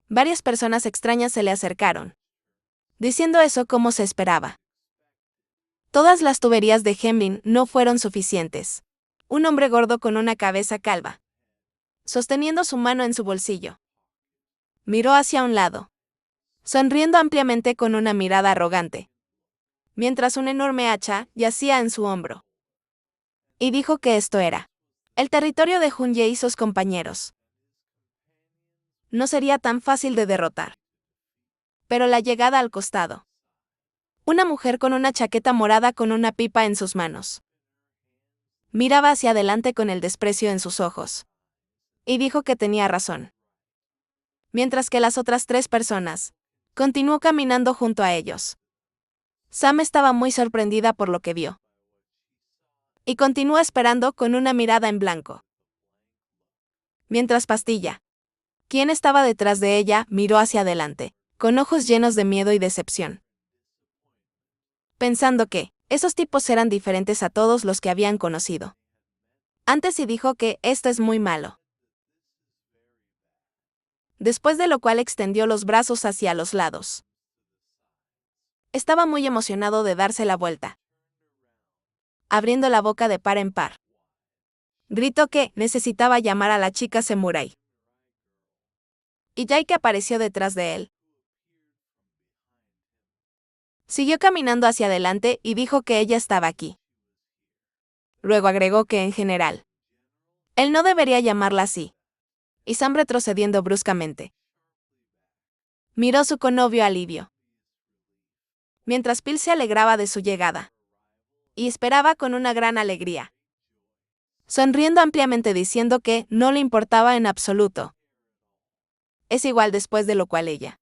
Varias personas extrañas se le acercaron, diciendo eso como se esperaba. Todas las tuberías de Hemlin no fueron suficientes. Un hombre gordo con una cabeza calva, sosteniendo su mano en su bolsillo, miró hacia un lado, sonriendo ampliamente con una mirada arrogante, mientras un enorme hacha yacía en su hombro. Y dijo que esto era el territorio de Hunye y sus compañeros. No sería tan fácil de derrotar. Pero la llegada al costado. Una mujer con una chaqueta morada con una pipa en sus manos. Miraba hacia adelante con el desprecio en sus ojos. Y dijo que tenía razón. Mientras que las otras 3 personas continuó caminando junto a ellos. Sam estaba muy sorprendida por lo que vio. Y continuó esperando con una mirada en blanco. Mientras Pastilla, quien estaba detrás de ella, miró hacia adelante, con ojos llenos de miedo y decepción. Pensando que esos tipos eran diferentes a todos los que habían conocido antes y dijo que esto es muy malo. Después de lo cual extendió los brazos hacia los lados. Estaba muy emocionado de darse la vuelta, abriendo la boca de par en par. Gritó que necesitaba llamar a la chica samurái. Y Yaike apareció detrás de él. Siguió caminando hacia adelante y dijo que ella estaba aquí. Luego agregó que en general, él no debería llamarla así. Y Sam retrocediendo bruscamente. Miró su connovio alivio. Mientras Phil se alegraba de su llegada. Y esperaba con una gran alegría. Sonriendo ampliamente diciendo que no le importaba en absoluto. Es igual después de lo cual ella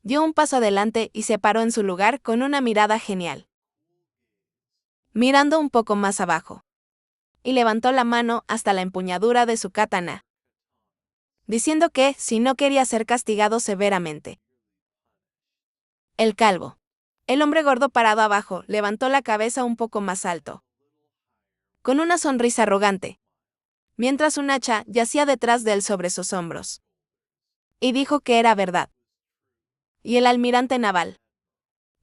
dio un paso adelante y se paró en su lugar con una mirada genial. Mirando un poco más abajo. Y levantó la mano hasta la empuñadura de su katana. Diciendo que, si no quería ser castigado severamente. El calvo. El hombre gordo parado abajo, levantó la cabeza un poco más alto. Con una sonrisa arrogante. Mientras un hacha yacía detrás de él sobre sus hombros. Y dijo que era verdad. Y el almirante naval.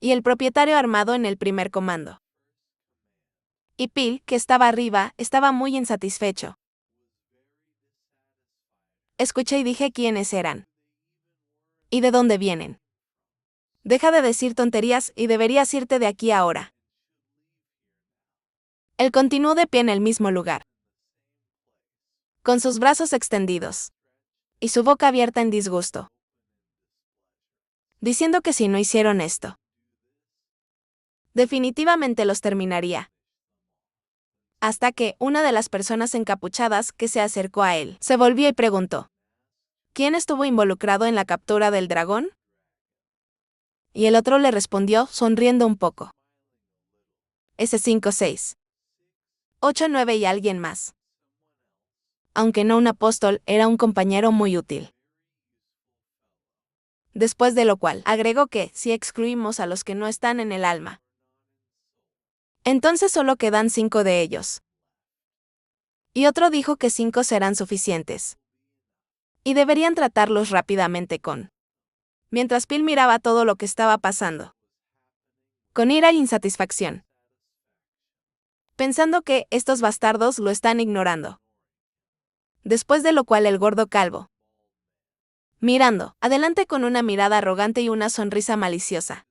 Y el propietario armado en el primer comando. Y Phil, que estaba arriba, estaba muy insatisfecho. Escuché y dije quiénes eran. ¿Y de dónde vienen? Deja de decir tonterías y deberías irte de aquí ahora. Él continuó de pie en el mismo lugar, con sus brazos extendidos, y su boca abierta en disgusto, diciendo que si no hicieron esto, definitivamente los terminaría. Hasta que una de las personas encapuchadas que se acercó a él se volvió y preguntó: ¿quién estuvo involucrado en la captura del dragón? Y el otro le respondió sonriendo un poco: ese 5, 6, 8, 9 y alguien más. Aunque no un apóstol, era un compañero muy útil. Después de lo cual, agregó que, si excluimos a los que no están en el alma, entonces solo quedan 5 de ellos. Y otro dijo que 5 serán suficientes. Y deberían tratarlos rápidamente con. Mientras Phil miraba todo lo que estaba pasando. Con ira e insatisfacción. Pensando que estos bastardos lo están ignorando. Después de lo cual el gordo calvo, mirando adelante con una mirada arrogante y una sonrisa maliciosa,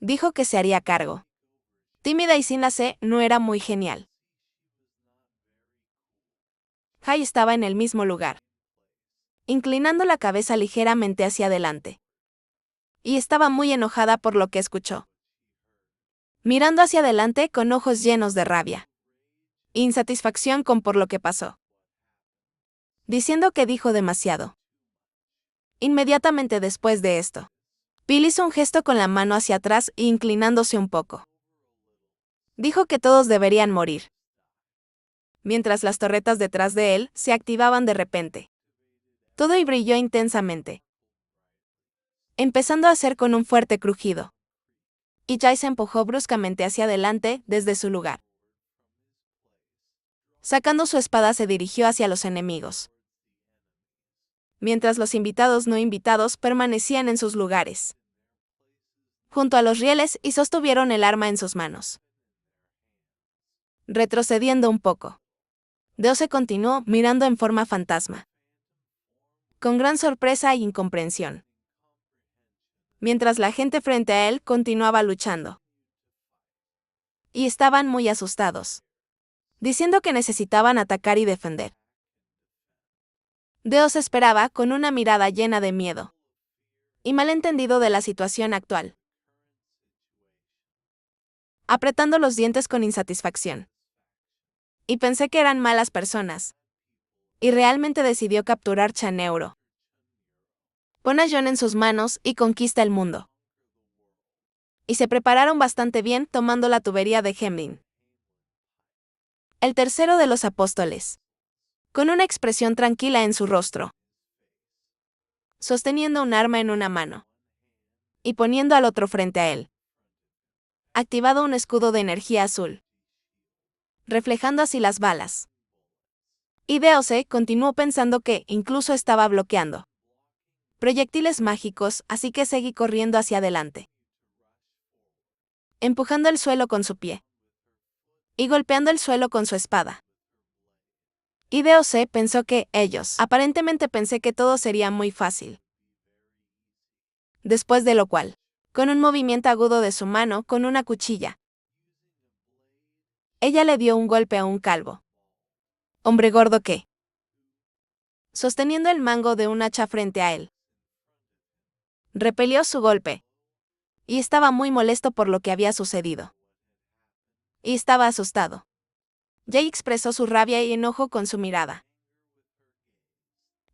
dijo que se haría cargo. Tímida y sin la C, no era muy genial. Hai estaba en el mismo lugar, inclinando la cabeza ligeramente hacia adelante. Y estaba muy enojada por lo que escuchó. Mirando hacia adelante con ojos llenos de rabia. Insatisfacción con por lo que pasó. Diciendo que dijo demasiado. Inmediatamente después de esto, Phil hizo un gesto con la mano hacia atrás e inclinándose un poco. Dijo que todos deberían morir. Mientras las torretas detrás de él se activaban de repente. Todo y brilló intensamente, empezando a hacer con un fuerte crujido. Y Jai se empujó bruscamente hacia adelante desde su lugar. Sacando su espada se dirigió hacia los enemigos. mientras los invitados no invitados permanecían en sus lugares, junto a los rieles y sostuvieron el arma en sus manos. Retrocediendo un poco, Deose continuó mirando en forma fantasma, con gran sorpresa e incomprensión, mientras la gente frente a él continuaba luchando. Y estaban muy asustados, diciendo que necesitaban atacar y defender. Deose esperaba con una mirada llena de miedo y malentendido de la situación actual, apretando los dientes con insatisfacción. Y pensé que eran malas personas. Y realmente decidió capturar Chaneuro. Pon a Jon en sus manos y conquista el mundo. Y se prepararon bastante bien tomando la tubería de Hemlin. El tercero de los apóstoles, con una expresión tranquila en su rostro, sosteniendo un arma en una mano y poniendo al otro frente a él, activado un escudo de energía azul, reflejando así las balas. Y Deose continuó pensando que incluso estaba bloqueando proyectiles mágicos, así que seguí corriendo hacia adelante, empujando el suelo con su pie y golpeando el suelo con su espada. Y Deose pensó que aparentemente pensé que todo sería muy fácil. Después de lo cual, con un movimiento agudo de su mano con una cuchilla, ella le dio un golpe a un calvo hombre gordo que, sosteniendo el mango de un hacha frente a él, repelió su golpe, y estaba muy molesto por lo que había sucedido. Y estaba asustado. Jay expresó su rabia y enojo con su mirada,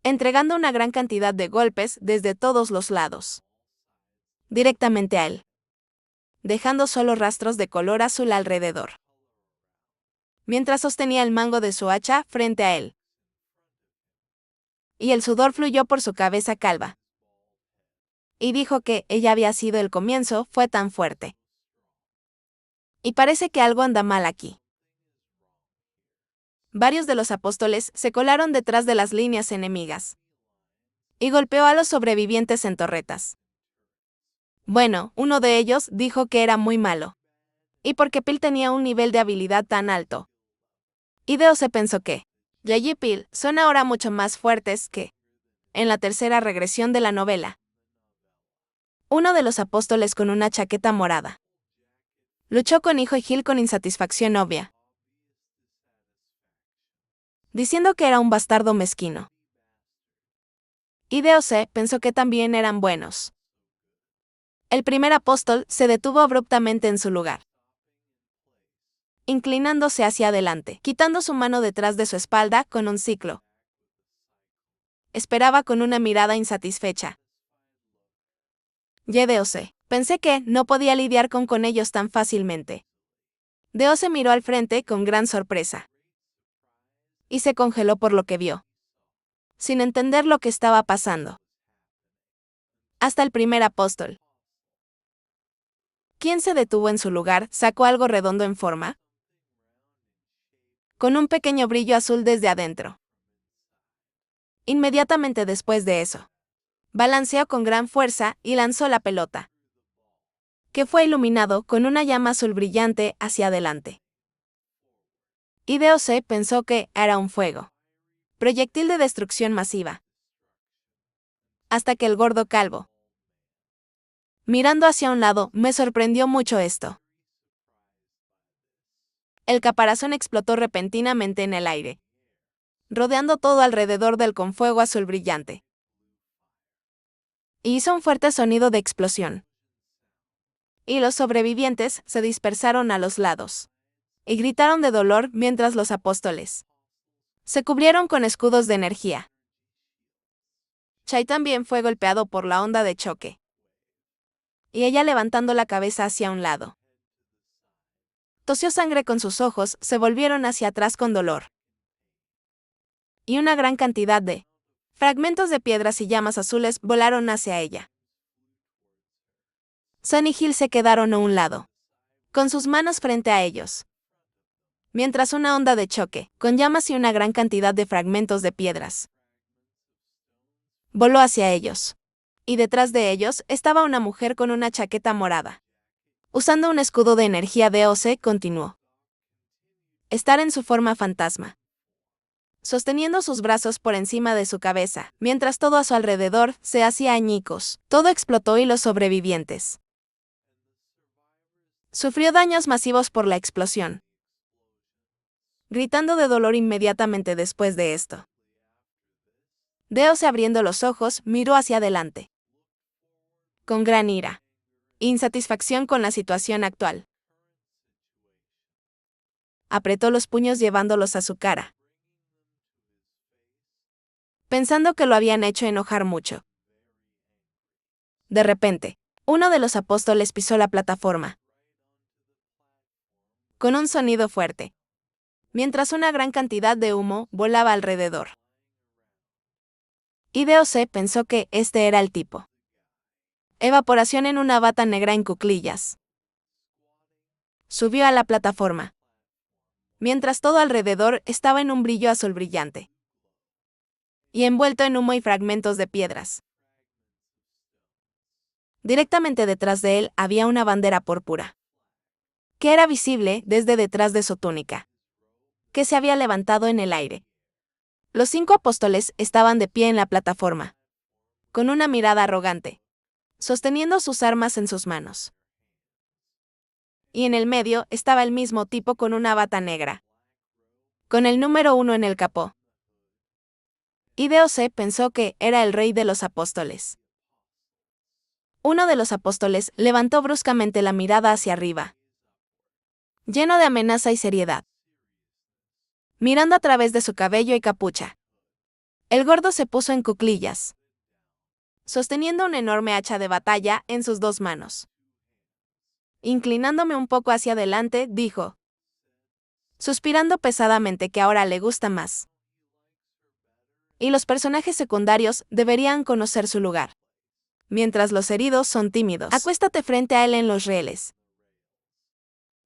entregando una gran cantidad de golpes desde todos los lados, directamente a él, dejando solo rastros de color azul alrededor, mientras sostenía el mango de su hacha frente a él. Y el sudor fluyó por su cabeza calva. Y dijo que ella había sido el comienzo, fue tan fuerte. Y parece que algo anda mal aquí. Varios de los apóstoles se colaron detrás de las líneas enemigas y golpeó a los sobrevivientes en torretas. Bueno, uno de ellos dijo que era muy malo, y porque Pil tenía un nivel de habilidad tan alto. Y Deose pensó que Jay y Pil son ahora mucho más fuertes que en la tercera regresión de la novela. Uno de los apóstoles con una chaqueta morada luchó con Hijo y Gil con insatisfacción obvia, diciendo que era un bastardo mezquino. Y Deose pensó que también eran buenos. El primer apóstol se detuvo abruptamente en su lugar, inclinándose hacia adelante, quitando su mano detrás de su espalda con un ciclo. Esperaba con una mirada insatisfecha. Deose, pensé que no podía lidiar con ellos tan fácilmente. Deose miró al frente con gran sorpresa. Y se congeló por lo que vio, sin entender lo que estaba pasando. Hasta el primer apóstol, quien se detuvo en su lugar, sacó algo redondo en forma, con un pequeño brillo azul desde adentro. Inmediatamente después de eso, balanceó con gran fuerza y lanzó la pelota, que fue iluminado con una llama azul brillante hacia adelante. Y Deose pensó que era un fuego, proyectil de destrucción masiva. Hasta que el gordo calvo, mirando hacia un lado, me sorprendió mucho esto. El caparazón explotó repentinamente en el aire, rodeando todo alrededor del con fuego azul brillante. Y hizo un fuerte sonido de explosión. Y los sobrevivientes se dispersaron a los lados y gritaron de dolor mientras los apóstoles se cubrieron con escudos de energía. Chai también fue golpeado por la onda de choque, y ella levantando la cabeza hacia un lado. Tosió sangre con sus ojos, se volvieron hacia atrás con dolor. Y una gran cantidad de fragmentos de piedras y llamas azules volaron hacia ella. Sun y Gil se quedaron a un lado, con sus manos frente a ellos, mientras una onda de choque, con llamas y una gran cantidad de fragmentos de piedras, Voló hacia ellos. Y detrás de ellos estaba una mujer con una chaqueta morada. Usando un escudo de energía DOC, continuó. Estar en su forma fantasma. Sosteniendo sus brazos por encima de su cabeza, mientras todo a su alrededor se hacía añicos. Todo explotó y los sobrevivientes. Sufrió daños masivos por la explosión, gritando de dolor inmediatamente después de esto. DOC, abriendo los ojos, miró hacia adelante. Con gran ira. Insatisfacción con la situación actual. Apretó los puños llevándolos a su cara, pensando que lo habían hecho enojar mucho. De repente, uno de los apóstoles pisó la plataforma, con un sonido fuerte, mientras una gran cantidad de humo volaba alrededor. Y DOC pensó que este era el tipo. Evaporación en una bata negra en cuclillas. Subió a la plataforma, mientras todo alrededor estaba en un brillo azul brillante, y envuelto en humo y fragmentos de piedras. Directamente detrás de él había una bandera púrpura, que era visible desde detrás de su túnica, que se había levantado en el aire. Los 5 apóstoles estaban de pie en la plataforma, con una mirada arrogante, sosteniendo sus armas en sus manos. Y en el medio estaba el mismo tipo con una bata negra, con el número 1 en el capó. Y DOC pensó que era el rey de los apóstoles. Uno de los apóstoles levantó bruscamente la mirada hacia arriba, lleno de amenaza y seriedad, mirando a través de su cabello y capucha. El gordo se puso en cuclillas, sosteniendo una enorme hacha de batalla en sus 2 manos. Inclinándome un poco hacia adelante, dijo, suspirando pesadamente que ahora le gusta más. Y los personajes secundarios deberían conocer su lugar, mientras los heridos son tímidos. Acuéstate frente a él en los rieles.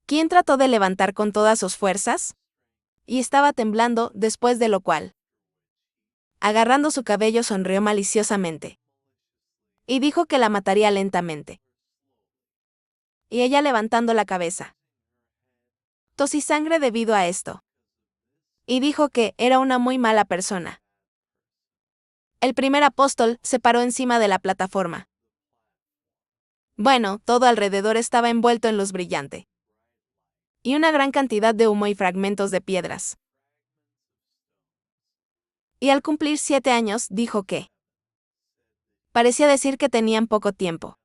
¿Quién trató de levantar con todas sus fuerzas? Y estaba temblando, después de lo cual, agarrando su cabello, sonrió maliciosamente. Y dijo que la mataría lentamente. Y ella levantando la cabeza, tosí sangre debido a esto. Y dijo que era una muy mala persona. El primer apóstol se paró encima de la plataforma. Bueno, todo alrededor estaba envuelto en luz brillante. Y una gran cantidad de humo y fragmentos de piedras. Y al cumplir 7 años, dijo que parecía decir que tenían poco tiempo.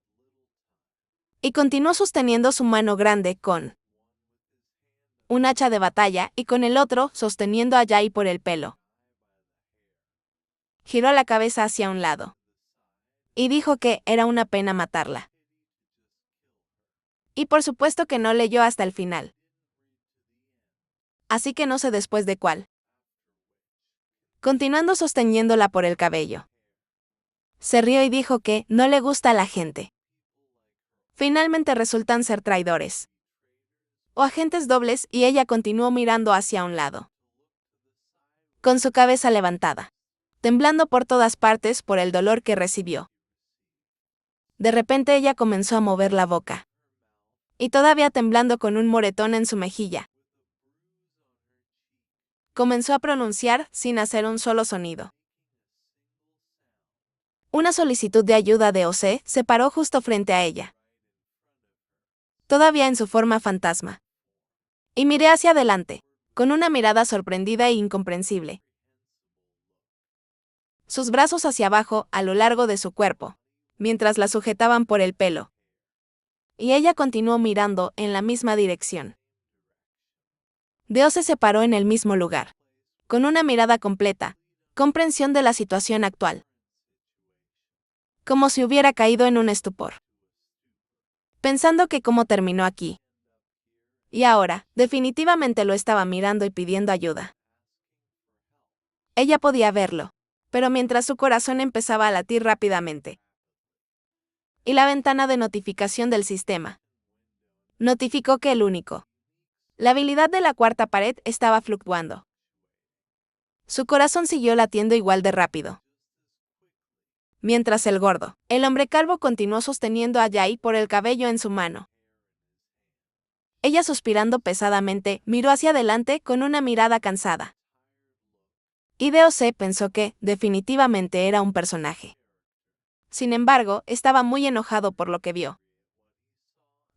Y continuó sosteniendo su mano grande con un hacha de batalla y con el otro sosteniendo a Jai por el pelo. Giró la cabeza hacia un lado. Y dijo que era una pena matarla. Y por supuesto que no leyó hasta el final. Así que no sé después de cuál. Continuando sosteniéndola por el cabello. Se rió y dijo que no le gusta a la gente. Finalmente resultan ser traidores. O agentes dobles, y ella continuó mirando hacia un lado, con su cabeza levantada, temblando por todas partes por el dolor que recibió. De repente ella comenzó a mover la boca. Y todavía temblando con un moretón en su mejilla, comenzó a pronunciar sin hacer un solo sonido. Una solicitud de ayuda de OC se paró justo frente a ella, todavía en su forma fantasma. Y miré hacia adelante, con una mirada sorprendida e incomprensible. Sus brazos hacia abajo a lo largo de su cuerpo, mientras la sujetaban por el pelo. Y ella continuó mirando en la misma dirección. Deo se paró en el mismo lugar, con una mirada completa, comprensión de la situación actual. Como si hubiera caído en un estupor. Pensando que cómo terminó aquí. Y ahora, definitivamente lo estaba mirando y pidiendo ayuda. Ella podía verlo, pero mientras su corazón empezaba a latir rápidamente. Y la ventana de notificación del sistema notificó que la habilidad de la cuarta pared estaba fluctuando. Su corazón siguió latiendo igual de rápido. Mientras el gordo, el hombre calvo continuó sosteniendo a Jay por el cabello en su mano. Ella, suspirando pesadamente, miró hacia adelante con una mirada cansada. Y DOC pensó que, definitivamente, era un personaje. Sin embargo, estaba muy enojado por lo que vio.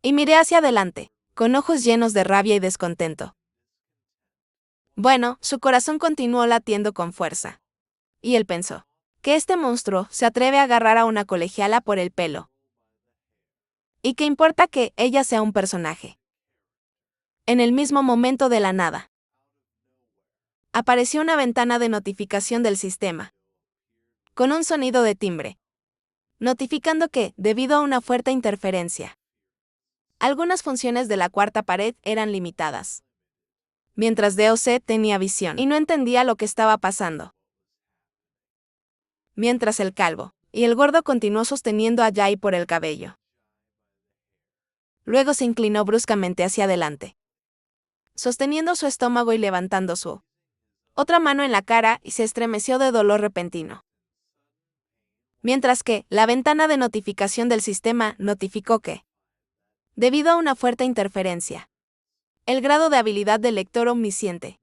Y miré hacia adelante, con ojos llenos de rabia y descontento. Bueno, su corazón continuó latiendo con fuerza. Y él pensó, que este monstruo se atreve a agarrar a una colegiala por el pelo. ¿Y qué importa que ella sea un personaje? En el mismo momento, de la nada, apareció una ventana de notificación del sistema, con un sonido de timbre, notificando que, debido a una fuerte interferencia, algunas funciones de la cuarta pared eran limitadas. Mientras DOC tenía visión y no entendía lo que estaba pasando. Mientras el calvo y el gordo continuó sosteniendo a Jay por el cabello. Luego se inclinó bruscamente hacia adelante, sosteniendo su estómago y levantando su otra mano en la cara, y se estremeció de dolor repentino. Mientras que, la ventana de notificación del sistema notificó que, debido a una fuerte interferencia, el grado de habilidad del lector omnisciente.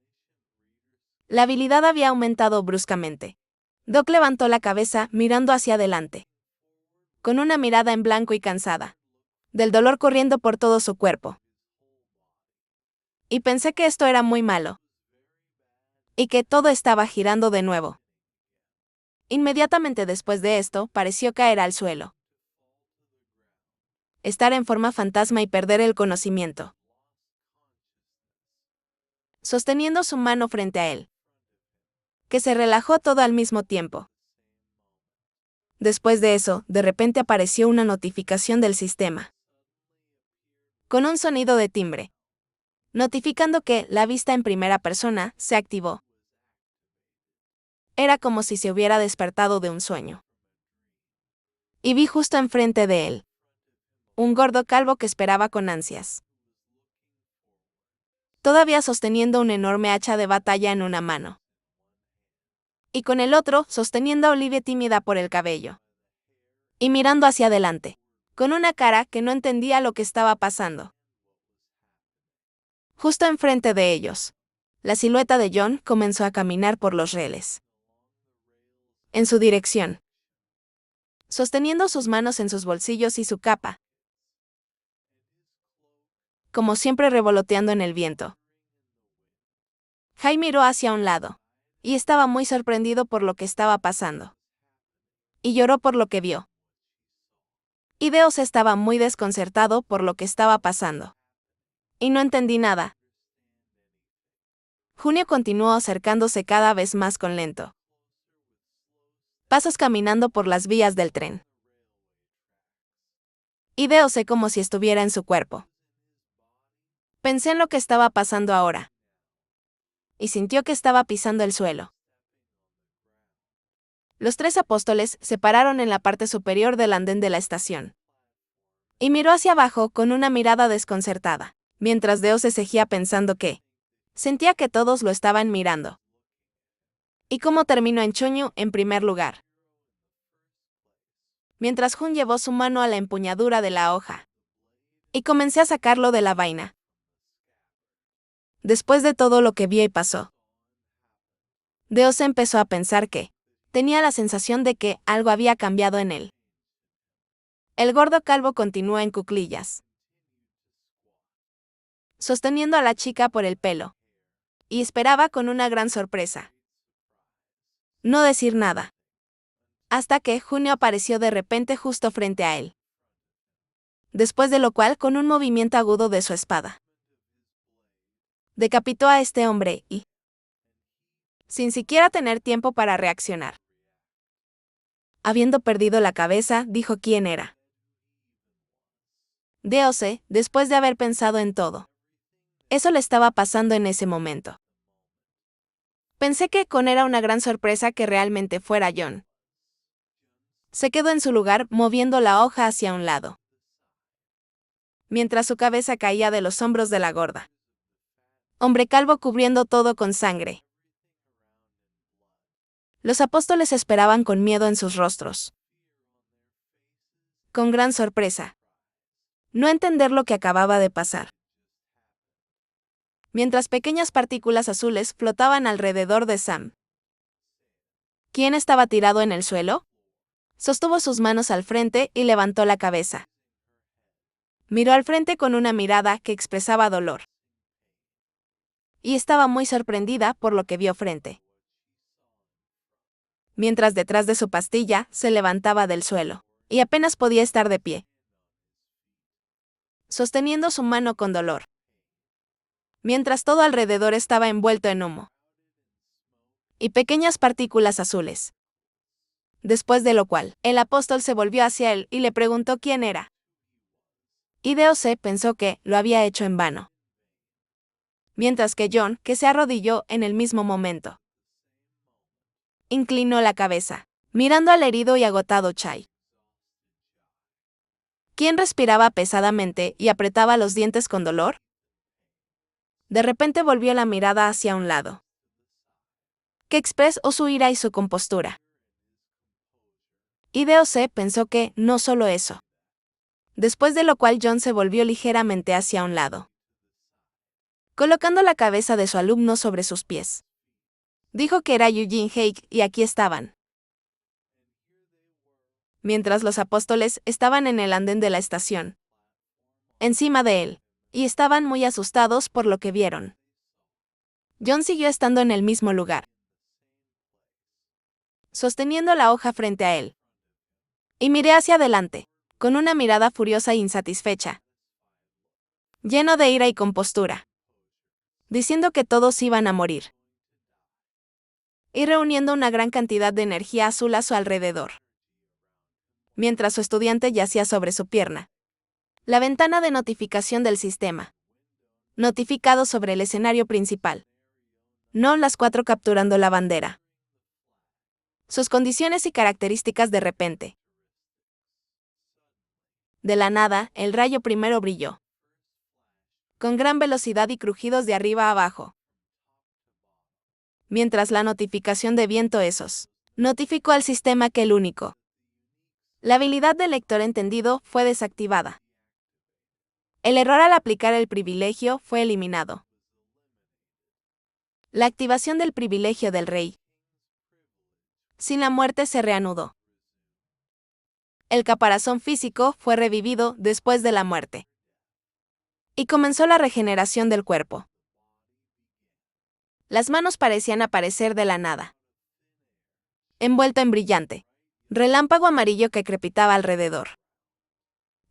La habilidad había aumentado bruscamente. Doc levantó la cabeza, mirando hacia adelante, con una mirada en blanco y cansada, del dolor corriendo por todo su cuerpo. Y pensé que esto era muy malo. Y que todo estaba girando de nuevo. Inmediatamente después de esto, pareció caer al suelo. Estar en forma fantasma y perder el conocimiento. Sosteniendo su mano frente a él, que se relajó todo al mismo tiempo. Después de eso, de repente apareció una notificación del sistema, con un sonido de timbre, notificando que la vista en primera persona se activó. Era como si se hubiera despertado de un sueño. Y vi justo enfrente de él un gordo calvo que esperaba con ansias, todavía sosteniendo un enorme hacha de batalla en una mano, y con el otro sosteniendo a Olivia tímida por el cabello, y mirando hacia adelante, con una cara que no entendía lo que estaba pasando. Justo enfrente de ellos, la silueta de John comenzó a caminar por los rieles, en su dirección, sosteniendo sus manos en sus bolsillos y su capa, como siempre revoloteando en el viento. Jay miró hacia un lado, y estaba muy sorprendido por lo que estaba pasando. Y lloró por lo que vio. Y Deos estaba muy desconcertado por lo que estaba pasando. Y no entendí nada. Junio continuó acercándose cada vez más con lento pasos, caminando por las vías del tren. Y Deos como si estuviera en su cuerpo. Pensé en lo que estaba pasando ahora. Y sintió que estaba pisando el suelo. Los tres apóstoles se pararon en la parte superior del andén de la estación. Y miró hacia abajo con una mirada desconcertada, mientras Deo se seguía pensando que sentía que todos lo estaban mirando. ¿Y cómo terminó en Chonyu en primer lugar? Mientras Jun llevó su mano a la empuñadura de la hoja. Y comencé a sacarlo de la vaina. Después de todo lo que vio y pasó, Deo se empezó a pensar que tenía la sensación de que algo había cambiado en él. El gordo calvo continuó en cuclillas, sosteniendo a la chica por el pelo, y esperaba con una gran sorpresa. No decir nada. Hasta que Junio apareció de repente justo frente a él. Después de lo cual, con un movimiento agudo de su espada, decapitó a este hombre y, sin siquiera tener tiempo para reaccionar, habiendo perdido la cabeza, dijo quién era. Deose, después de haber pensado en todo. Eso le estaba pasando en ese momento. Pensé que con era una gran sorpresa que realmente fuera John. Se quedó en su lugar, moviendo la hoja hacia un lado, mientras su cabeza caía de los hombros de la gorda. Hombre calvo cubriendo todo con sangre. Los apóstoles esperaban con miedo en sus rostros. con gran sorpresa. No entender lo que acababa de pasar. Mientras pequeñas partículas azules flotaban alrededor de Sam. ¿Quién estaba tirado en el suelo? Sostuvo sus manos al frente y levantó la cabeza. Miró al frente con una mirada que expresaba dolor. Y estaba muy sorprendida por lo que vio frente. Mientras detrás de su pastilla se levantaba del suelo, y apenas podía estar de pie, sosteniendo su mano con dolor. Mientras todo alrededor estaba envuelto en humo y pequeñas partículas azules. Después de lo cual, el apóstol se volvió hacia él y le preguntó quién era. Y D.O.C. pensó que lo había hecho en vano. Mientras que John, que se arrodilló en el mismo momento, inclinó la cabeza, mirando al herido y agotado Chai, quien respiraba pesadamente y apretaba los dientes con dolor. De repente volvió la mirada hacia un lado, que expresó su ira y su compostura. Y D.O.C. pensó que, no solo eso. Después de lo cual John se volvió ligeramente hacia un lado, colocando la cabeza de su alumno sobre sus pies. Dijo que era Eugene Hake y aquí estaban. Mientras los apóstoles estaban en el andén de la estación, encima de él, y estaban muy asustados por lo que vieron. John siguió estando en el mismo lugar, sosteniendo la hoja frente a él. Y miré hacia adelante, con una mirada furiosa e insatisfecha, lleno de ira y compostura, diciendo que todos iban a morir, y reuniendo una gran cantidad de energía azul a su alrededor. Mientras su estudiante yacía sobre su pierna. La ventana de notificación del sistema. Notificado sobre el escenario principal. No las 4 capturando la bandera. Sus condiciones y características de repente. De la nada, el rayo primero brilló. Con gran velocidad y crujidos de arriba a abajo. Mientras la notificación de viento esos. Notificó al sistema que el único. La habilidad del lector entendido fue desactivada. El error al aplicar el privilegio fue eliminado. La activación del privilegio del rey. Sin la muerte se reanudó. El caparazón físico fue revivido después de la muerte. Y comenzó la regeneración del cuerpo. Las manos parecían aparecer de la nada. Envuelto en brillante relámpago amarillo que crepitaba alrededor.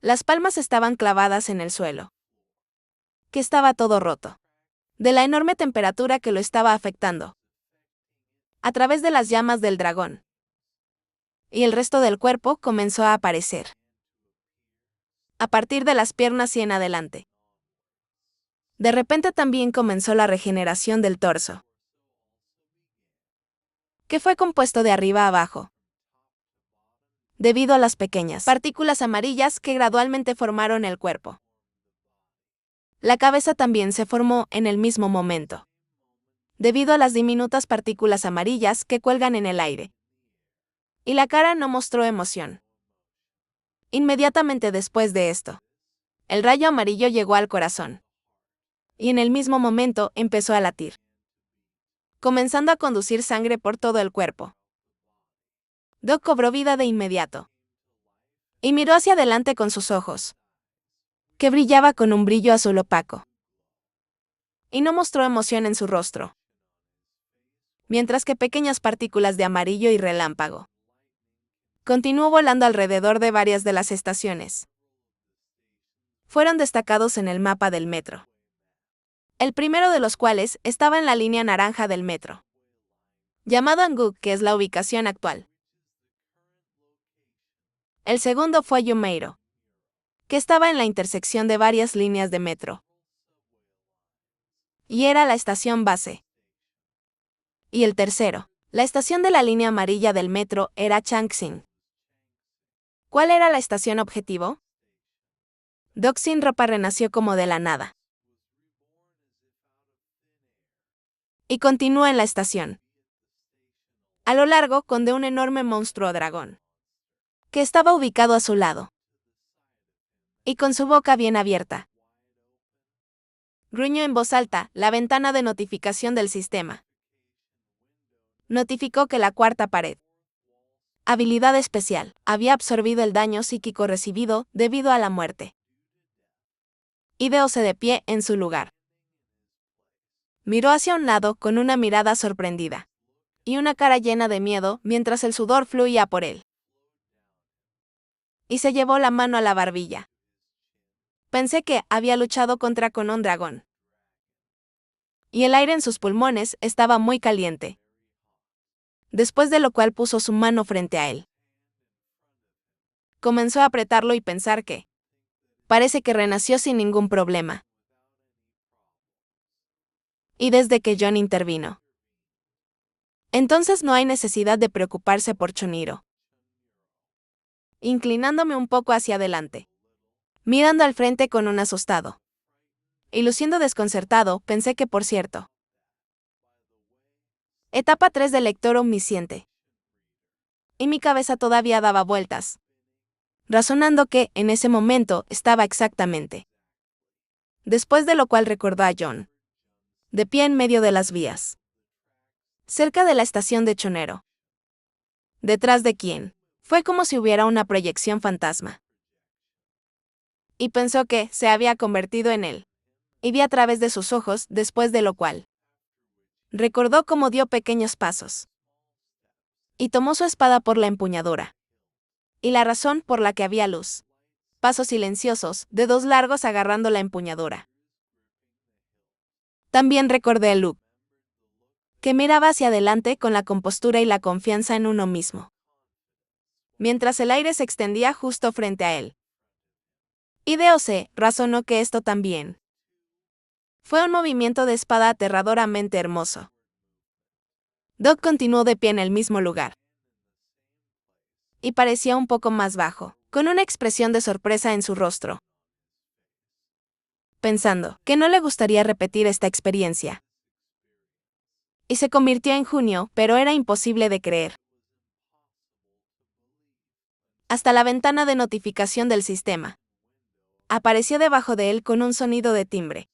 Las palmas estaban clavadas en el suelo. Que estaba todo roto. De la enorme temperatura que lo estaba afectando. A través de las llamas del dragón. Y el resto del cuerpo comenzó a aparecer. A partir de las piernas y en adelante. De repente también comenzó la regeneración del torso. Que fue compuesto de arriba a abajo. Debido a las pequeñas partículas amarillas que gradualmente formaron el cuerpo. La cabeza también se formó en el mismo momento. Debido a las diminutas partículas amarillas que cuelgan en el aire. Y la cara no mostró emoción. Inmediatamente después de esto, el rayo amarillo llegó al corazón. Y en el mismo momento empezó a latir. Comenzando a conducir sangre por todo el cuerpo. Doc cobró vida de inmediato. Y miró hacia adelante con sus ojos. Que brillaba con un brillo azul opaco. Y no mostró emoción en su rostro. Mientras que pequeñas partículas de amarillo y relámpago. Continuó volando alrededor de varias de las estaciones. Fueron destacados en el mapa del metro. El primero de los cuales estaba en la línea naranja del metro. Llamado Anguk, que es la ubicación actual. El segundo fue Yumeiro, que estaba en la intersección de varias líneas de metro. Y era la estación base. Y el tercero, la estación de la línea amarilla del metro, era Changxin. ¿Cuál era la estación objetivo? Doc sin ropa renació como de la nada. Y continuó en la estación. A lo largo con de un enorme monstruo dragón. Que estaba ubicado a su lado. y con su boca bien abierta. Gruñó en voz alta la ventana de notificación del sistema. Notificó que la cuarta pared, habilidad especial, había absorbido el daño psíquico recibido debido a la muerte. Ideóse de pie en su lugar. Miró hacia un lado con una mirada sorprendida y una cara llena de miedo mientras el sudor fluía por él. Y se llevó la mano a la barbilla. Pensé que había luchado con un dragón. Y el aire en sus pulmones estaba muy caliente. Después de lo cual puso su mano frente a él. Comenzó a apretarlo y pensar que parece que renació sin ningún problema. Y desde que Jon intervino. Entonces no hay necesidad de preocuparse por Chuniro. Inclinándome un poco hacia adelante. Mirando al frente con un asustado. Y luciendo desconcertado, pensé que por cierto. Etapa 3 del lector omnisciente. Y mi cabeza todavía daba vueltas. Razonando que, en ese momento, estaba exactamente. Después de lo cual recordó a Jon. De pie en medio de las vías. Cerca de la estación de Chonero. Detrás de quién. Fue como si hubiera una proyección fantasma. Y pensó que se había convertido en él. Y vi a través de sus ojos, después de lo cual. Recordó cómo dio pequeños pasos. Y tomó su espada por la empuñadura. Y la razón por la que había luz. Pasos silenciosos, dedos largos agarrando la empuñadura. También recordé el look. Que miraba hacia adelante con la compostura y la confianza en uno mismo. Mientras el aire se extendía justo frente a él. Ideóse, razonó que esto también. Fue un movimiento de espada aterradoramente hermoso. Doc continuó de pie en el mismo lugar. Y parecía un poco más bajo, con una expresión de sorpresa en su rostro. Pensando que no le gustaría repetir esta experiencia. Y se convirtió en junio, pero era imposible de creer. Hasta la ventana de notificación del sistema. Apareció debajo de él con un sonido de timbre.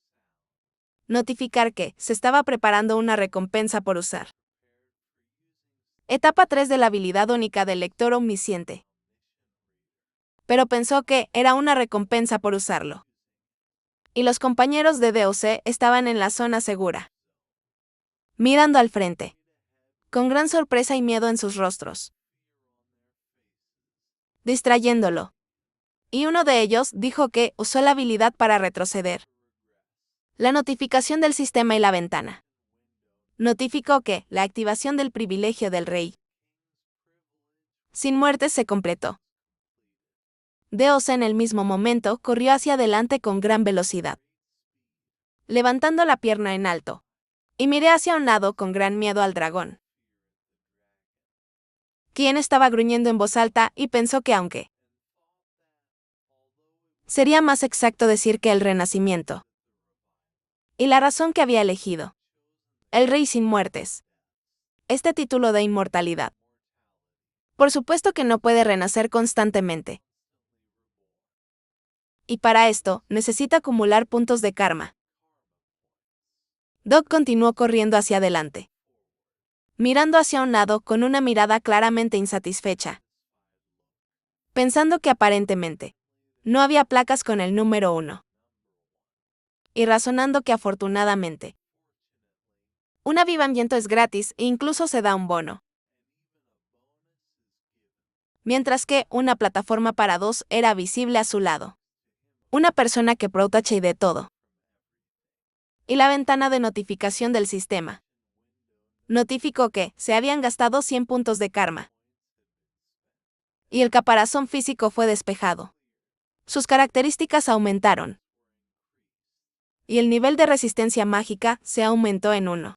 Notificar que se estaba preparando una recompensa por usar. Etapa 3 de la habilidad única del lector omnisciente. Pero pensó que era una recompensa por usarlo. Y los compañeros de DOC estaban en la zona segura. Mirando al frente. Con gran sorpresa y miedo en sus rostros. Distrayéndolo. Y uno de ellos dijo que usó la habilidad para retroceder. La notificación del sistema y la ventana. Notificó que la activación del privilegio del rey sin muertes se completó. DOC en el mismo momento corrió hacia adelante con gran velocidad. Levantando la pierna en alto. Y miré hacia un lado con gran miedo al dragón. Quien estaba gruñendo en voz alta y pensó que aunque sería más exacto decir que el renacimiento. Y la razón que había elegido. El rey sin muertes. Este título de inmortalidad. Por supuesto que no puede renacer constantemente. Y para esto, necesita acumular puntos de karma. Doc continuó corriendo hacia adelante. Mirando hacia un lado con una mirada claramente insatisfecha. Pensando que aparentemente no había placas con el número 1. Y razonando que afortunadamente un avivamiento es gratis e incluso se da un bono. Mientras que una plataforma para 2 era visible a su lado. Una persona que protege de todo. Y la ventana de notificación del sistema. Notificó que se habían gastado 100 puntos de karma. Y el caparazón físico fue despejado. Sus características aumentaron. Y el nivel de resistencia mágica se aumentó en 1.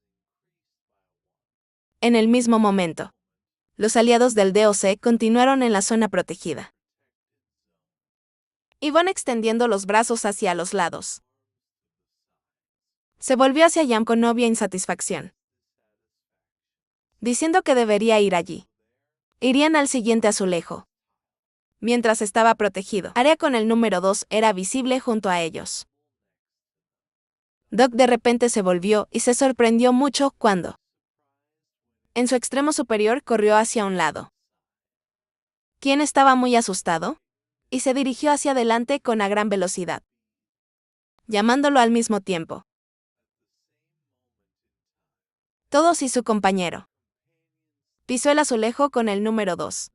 En el mismo momento, los aliados del DOC continuaron en la zona protegida. Iban extendiendo los brazos hacia los lados. Se volvió hacia Yam con obvia insatisfacción. Diciendo que debería ir allí. Irían al siguiente azulejo. mientras estaba protegido. Área con el número 2 era visible junto a ellos. Doc de repente se volvió y se sorprendió mucho cuando, en su extremo superior, corrió hacia un lado. ¿Quién estaba muy asustado? Y se dirigió hacia adelante con a gran velocidad, llamándolo al mismo tiempo. Todos y su compañero. Pisó el azulejo con el número 2.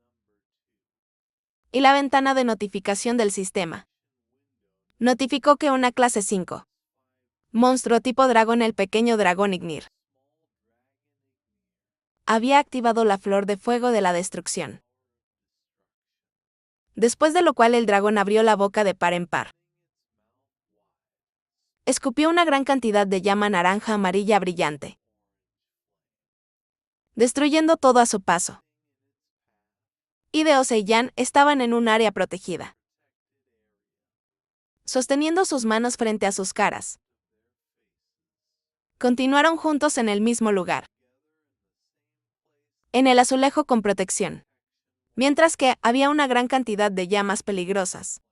Y la ventana de notificación del sistema notificó que una clase 5. Monstruo tipo dragón, el pequeño dragón Ignir, había activado la flor de fuego de la destrucción. Después de lo cual el dragón abrió la boca de par en par. Escupió una gran cantidad de llama naranja amarilla brillante, destruyendo todo a su paso. Ideos y Jan estaban en un área protegida, sosteniendo sus manos frente a sus caras. Continuaron juntos en el mismo lugar, en el azulejo con protección, mientras que había una gran cantidad de llamas peligrosas,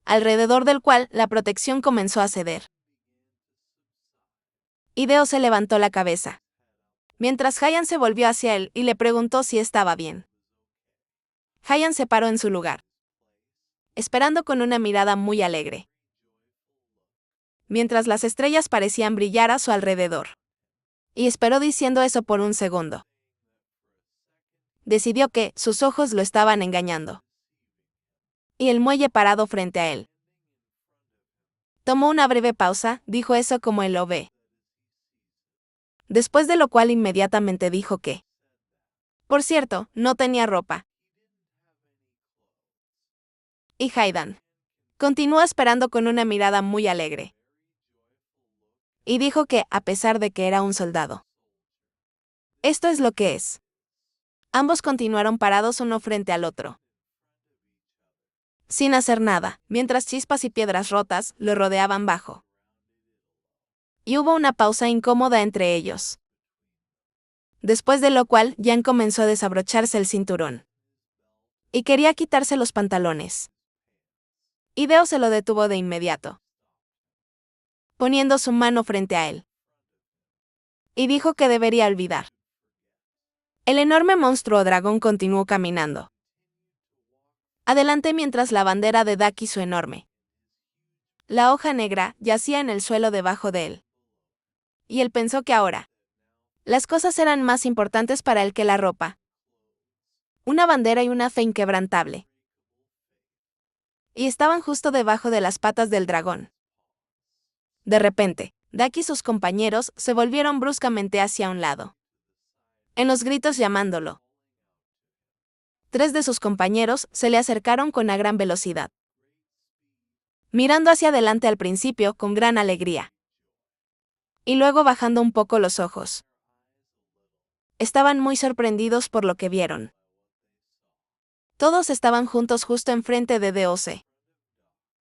alrededor del cual la protección comenzó a ceder. Ideo se levantó la cabeza, mientras Hyan se volvió hacia él y le preguntó si estaba bien. Hyan se paró en su lugar, esperando con una mirada muy alegre, mientras las estrellas parecían brillar a su alrededor. Y esperó diciendo eso por un segundo. Decidió que sus ojos lo estaban engañando. Y el muelle parado frente a él. Tomó una breve pausa, dijo eso como él lo ve. Después de lo cual inmediatamente dijo que, por cierto, no tenía ropa. Y Haidan continuó esperando con una mirada muy alegre. Y dijo que, a pesar de que era un soldado, esto es lo que es. Ambos continuaron parados uno frente al otro, sin hacer nada, mientras chispas y piedras rotas lo rodeaban bajo. Y hubo una pausa incómoda entre ellos. Después de lo cual, Jan comenzó a desabrocharse el cinturón. Y quería quitarse los pantalones. Ideo se lo detuvo de inmediato, poniendo su mano frente a él. Y dijo que debería olvidar. El enorme monstruo dragón continuó caminando adelante mientras la bandera de Dak hizo enorme. La hoja negra yacía en el suelo debajo de él. Y él pensó que ahora las cosas eran más importantes para él que la ropa. Una bandera y una fe inquebrantable. Y estaban justo debajo de las patas del dragón. De repente, Dak y sus compañeros se volvieron bruscamente hacia un lado, en los gritos llamándolo. 3 de sus compañeros se le acercaron con a gran velocidad, mirando hacia adelante al principio con gran alegría, y luego bajando un poco los ojos. Estaban muy sorprendidos por lo que vieron. Todos estaban juntos justo enfrente de DOC.